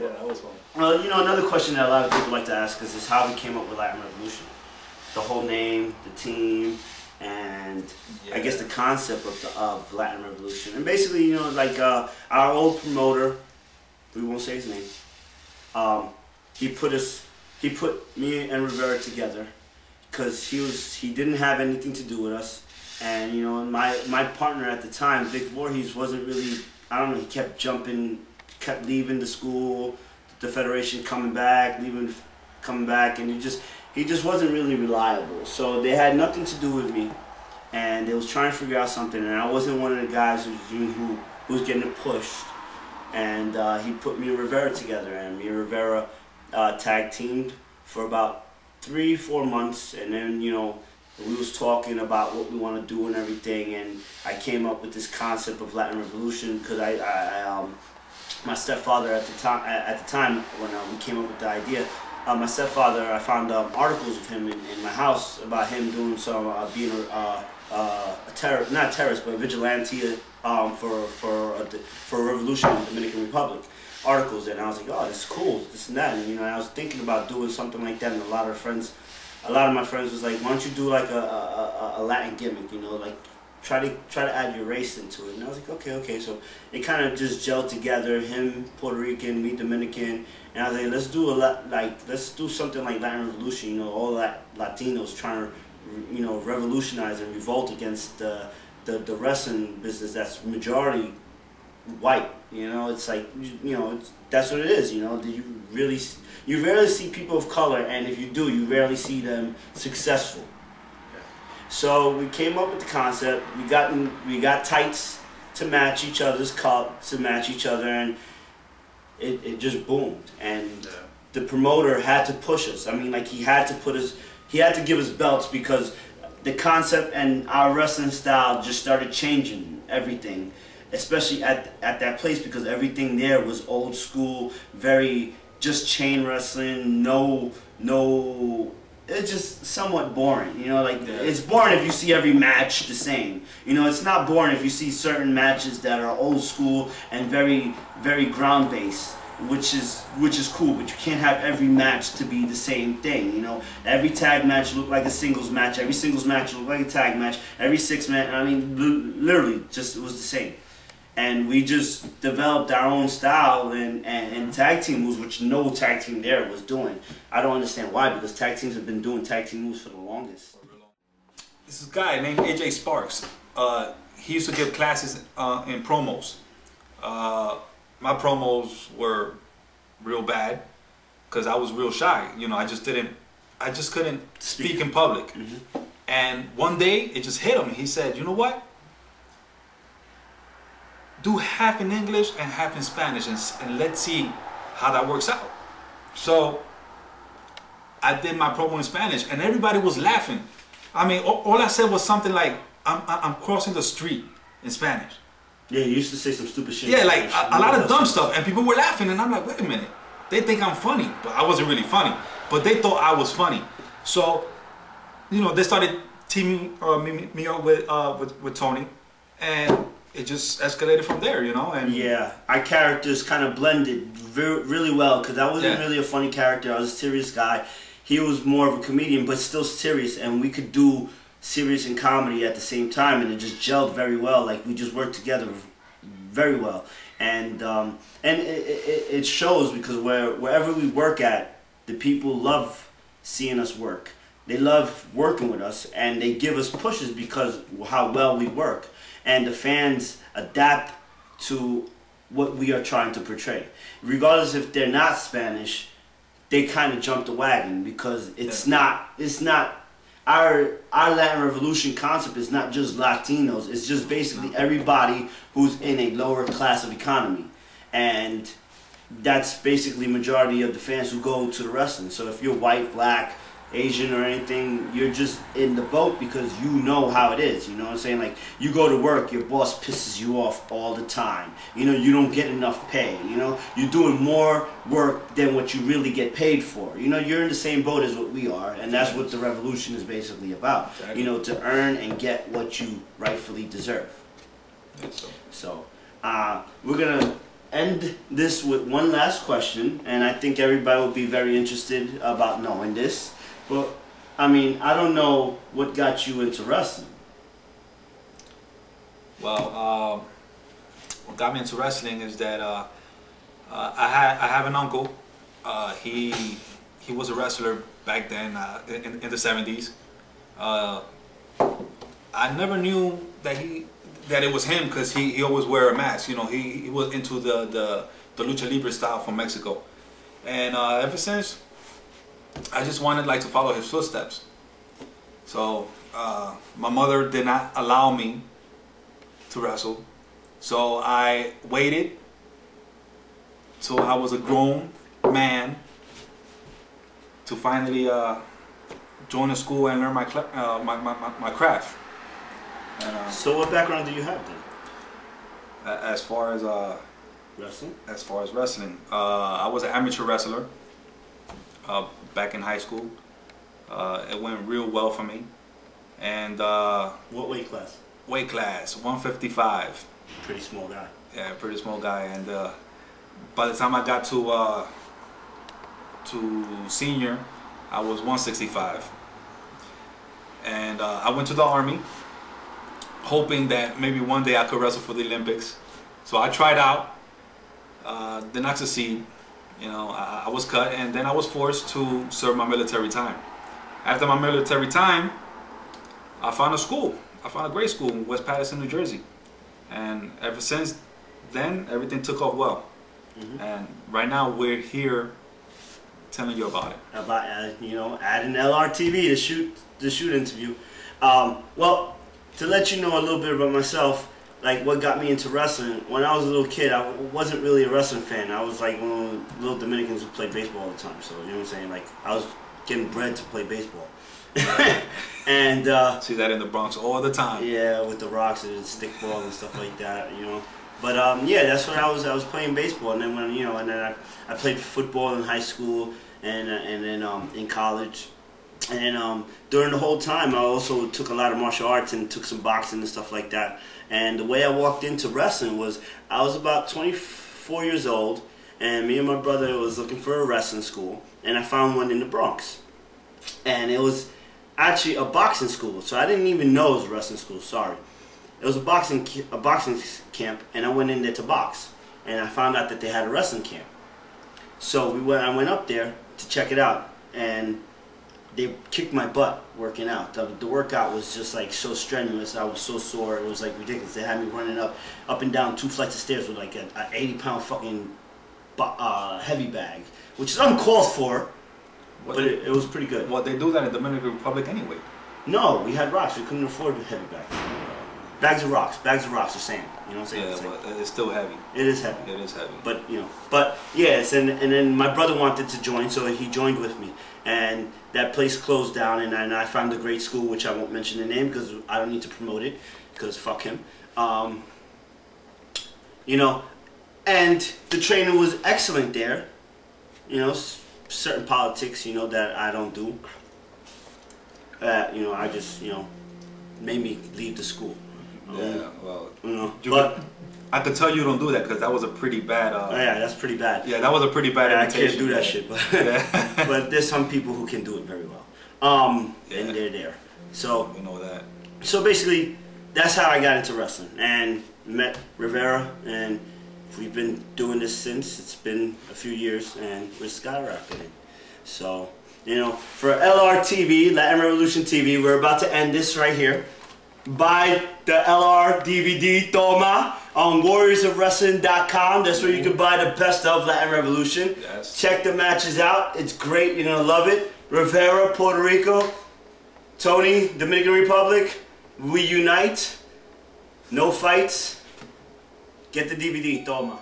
Yeah, that was fun. Well, you know, another question that a lot of people like to ask is how we came up with Latin Revolution. The whole name, the team, and I guess the concept of Latin Revolution. And basically, you know, like our old promoter, we won't say his name, he put me and Rivera together because he didn't have anything to do with us. And, you know, my partner at the time, Vic Voorhees, wasn't really, I don't know, he kept jumping, kept leaving the school, the Federation coming back, coming back, and he just wasn't really reliable. So they had nothing to do with me, and they was trying to figure out something, and I wasn't one of the guys who was getting pushed. And he put me and Rivera together, and me and Rivera tag teamed for about 3-4 months, and then, you know, we was talking about what we want to do and everything, and I came up with this concept of Latin Revolution because my stepfather at the time when we came up with the idea, my stepfather, I found articles of him in my house about him doing some being not terrorist but a vigilante for a revolution in the Dominican Republic. Articles, and I was like, oh, this is cool, this and that, and, you know, I was thinking about doing something like that, and a lot of my friends was like, why don't you do like a Latin gimmick, you know, like try to add your race into it. And I was like, okay. So it kind of just gelled together. Him Puerto Rican, me Dominican, and I was like, let's do something like Latin Revolution. You know, all Latinos trying to, you know, revolutionize and revolt against the wrestling business that's majority white. You know, it's like, you know, that's what it is. You know, you rarely see people of color, and if you do, you rarely see them successful. So we came up with the concept. We got tights to match each other's cup, to match each other, and it just boomed. And the promoter had to push us. I mean, like, he had to give us belts because the concept and our wrestling style just started changing everything, especially at that place, because everything there was old school, very just chain wrestling, no, it's just somewhat boring, you know, like, it's boring if you see every match the same, you know, it's not boring if you see certain matches that are old school and very, very ground-based, which is cool, but you can't have every match to be the same thing, you know, every tag match look like a singles match, every singles match look like a tag match, every 6-man, I mean, literally, just, it was the same. And we just developed our own style and tag team moves, which no tag team there was doing. I don't understand why, because tag teams have been doing tag team moves for the longest. This is a guy named AJ Sparks. He used to give classes in promos. My promos were real bad because I was real shy. You know, I just couldn't speak in public. Mm-hmm. And one day it just hit him. He said, you know what? Do half in English and half in Spanish, and let's see how that works out. So I did my promo in Spanish, and everybody was laughing. I mean, all I said was something like, I'm crossing the street in Spanish. Yeah, you used to say some stupid shit. Yeah, like a lot of dumb stuff, and people were laughing, and I'm like, wait a minute. They think I'm funny, but I wasn't really funny. But they thought I was funny. So, you know, they started teaming me up with Tony, and it just escalated from there, you know. And yeah, our characters kind of blended really well, because I wasn't really a funny character. I was a serious guy. He was more of a comedian, but still serious, and we could do serious and comedy at the same time, and it just gelled very well. Like, we just worked together very well, and it shows, because wherever we work at, the people love seeing us work. They love working with us, and they give us pushes because how well we work. And the fans adapt to what we are trying to portray. Regardless if they're not Spanish, they kind of jump the wagon, because it's not our Latin Revolution concept is not just Latinos. It's just basically everybody who's in a lower class of economy. And that's basically majority of the fans who go to the wrestling. So if you're white, black, Asian or anything, you're just in the boat because you know how it is, you know what I'm saying? Like, you go to work, your boss pisses you off all the time, you know, you don't get enough pay, you know, you're doing more work than what you really get paid for, you know, you're in the same boat as what we are, and that's what the revolution is basically about, you know, to earn and get what you rightfully deserve. So we're gonna end this with one last question, and I think everybody will be very interested about knowing this. But I mean, I don't know what got you into wrestling. Well, what got me into wrestling is that I have an uncle. He was a wrestler back then in the 70s. I never knew that it was him because he always wear a mask. You know, he was into the lucha libre style from Mexico, and ever since I just wanted like to follow his footsteps. So my mother did not allow me to wrestle, so I waited till I was a grown man to finally join a school and learn my craft. And, so what background do you have then? As far as Wrestling? As far as wrestling, I was an amateur wrestler back in high school. It went real well for me. And what weight class? Weight class 155. Pretty small guy. Yeah, pretty small guy. And by the time I got to senior, I was 165. And I went to the Army, hoping that maybe one day I could wrestle for the Olympics. So I tried out, did not succeed. You know, I was cut, and then I was forced to serve my military time. After my military time, I found a school. I found a great school in West Paterson, New Jersey. And ever since then, everything took off well. Mm-hmm. And right now, we're here telling you about it. About you know, adding LRTV to shoot interview. Well, to let you know a little bit about myself, like what got me into wrestling. When I was a little kid, I wasn't really a wrestling fan. I was like one of the little Dominicans who played baseball all the time. So you know what I'm saying? Like I was getting bred to play baseball. And see that in the Bronx all the time. Yeah, with the rocks and the stick ball and stuff like that, you know. But yeah, that's what I was playing baseball, and then I played football in high school and then in college, and then during the whole time I also took a lot of martial arts and took some boxing and stuff like that. And the way I walked into wrestling was I was about 24 years old, and me and my brother was looking for a wrestling school, and I found one in the Bronx, and it was actually a boxing school, so I didn't even know it was a wrestling school. Sorry, it was a boxing camp, and I went in there to box, and I found out that they had a wrestling camp. So I went up there to check it out, and they kicked my butt working out. The workout was just like so strenuous. I was so sore. It was like ridiculous. They had me running up and down 2 flights of stairs with like an 80-pound fucking heavy bag, which is uncalled for. But it was pretty good. Well, they do that in the Dominican Republic anyway. No, we had rocks. We couldn't afford heavy bags. Bags of rocks or sand. You know what I'm saying? Yeah, but it's still heavy. It is heavy. It is heavy. But you know, yes, and then my brother wanted to join, so he joined with me. And that place closed down, and I found a great school, which I won't mention the name because I don't need to promote it, because fuck him. You know, and the trainer was excellent there. You know, certain politics, you know, that I don't do. You know, I just, you know, made me leave the school. Yeah, well, you know, but I could tell you don't do that because that was a pretty bad. Yeah, that's pretty bad. Yeah, that was a pretty bad. Yeah, I can't do that shit, but but there's some people who can do it very well. And they're there. So we know that. So basically, that's how I got into wrestling and met Rivera, and we've been doing this since. It's been a few years, and we're skyrocketing. So, you know, for LRTV, Latin Revolution TV, we're about to end this right here. Buy the LR DVD Toma on warriorsofwrestling.com. That's where you can buy the best of Latin Revolution. Yes. Check the matches out. It's great. You're going to love it. Rivera, Puerto Rico. Tony, Dominican Republic. We unite. No fights. Get the DVD, Toma.